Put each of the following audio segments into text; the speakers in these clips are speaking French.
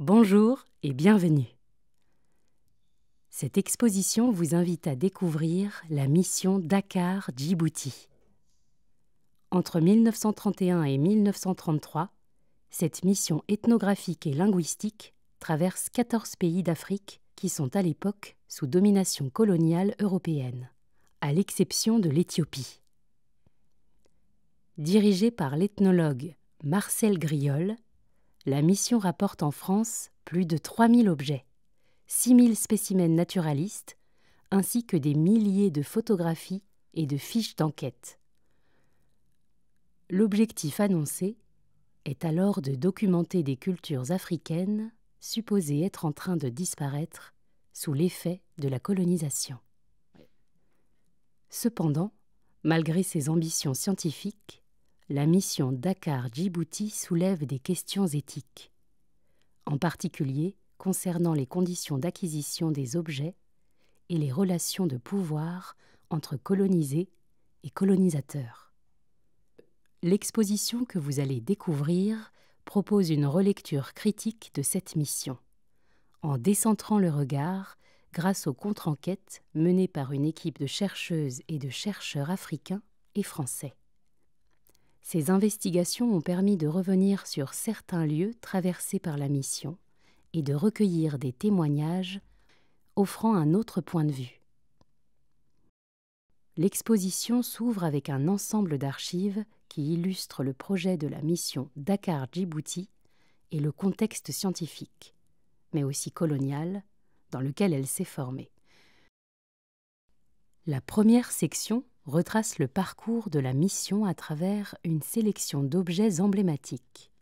Bonjour et bienvenue. Cette exposition vous invite à découvrir la mission Dakar-Djibouti. Entre 1931 et 1933, cette mission ethnographique et linguistique traverse 14 pays d'Afrique qui sont à l'époque sous domination coloniale européenne, à l'exception de l'Éthiopie. Dirigée par l'ethnologue Marcel Griol, la mission rapporte en France plus de 3000 objets, 6000 spécimens naturalistes, ainsi que des milliers de photographies et de fiches d'enquête. L'objectif annoncé est alors de documenter des cultures africaines supposées être en train de disparaître sous l'effet de la colonisation. Cependant, malgré ses ambitions scientifiques, la mission Dakar-Djibouti soulève des questions éthiques, en particulier concernant les conditions d'acquisition des objets et les relations de pouvoir entre colonisés et colonisateurs. L'exposition que vous allez découvrir propose une relecture critique de cette mission, en décentrant le regard grâce aux contre-enquêtes menées par une équipe de chercheuses et de chercheurs africains et français. Ces investigations ont permis de revenir sur certains lieux traversés par la mission et de recueillir des témoignages offrant un autre point de vue. L'exposition s'ouvre avec un ensemble d'archives qui illustrent le projet de la mission Dakar-Djibouti et le contexte scientifique, mais aussi colonial, dans lequel elle s'est formée. La première section retrace le parcours de la mission à travers une sélection d'objets emblématiques.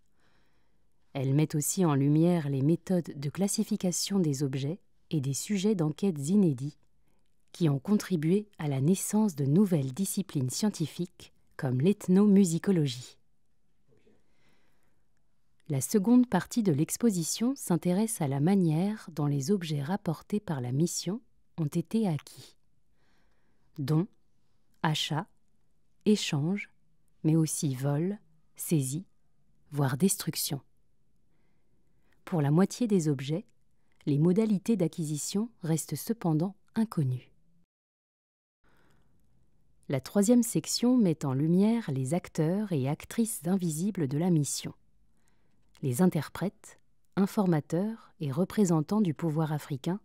Elle met aussi en lumière les méthodes de classification des objets et des sujets d'enquêtes inédits qui ont contribué à la naissance de nouvelles disciplines scientifiques comme l'ethnomusicologie. La seconde partie de l'exposition s'intéresse à la manière dont les objets rapportés par la mission ont été acquis. Dons, achats, échanges, mais aussi vol, saisie, voire destruction. Pour la moitié des objets, les modalités d'acquisition restent cependant inconnues. La troisième section met en lumière les acteurs et actrices invisibles de la mission, les interprètes, informateurs et représentants du pouvoir africain,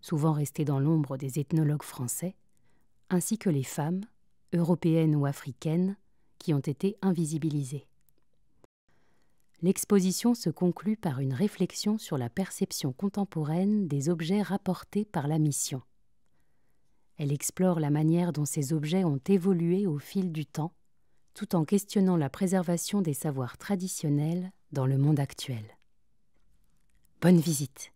souvent restés dans l'ombre des ethnologues français, ainsi que les femmes, européennes ou africaines, qui ont été invisibilisées. L'exposition se conclut par une réflexion sur la perception contemporaine des objets rapportés par la mission. Elle explore la manière dont ces objets ont évolué au fil du temps, tout en questionnant la préservation des savoirs traditionnels dans le monde actuel. Bonne visite!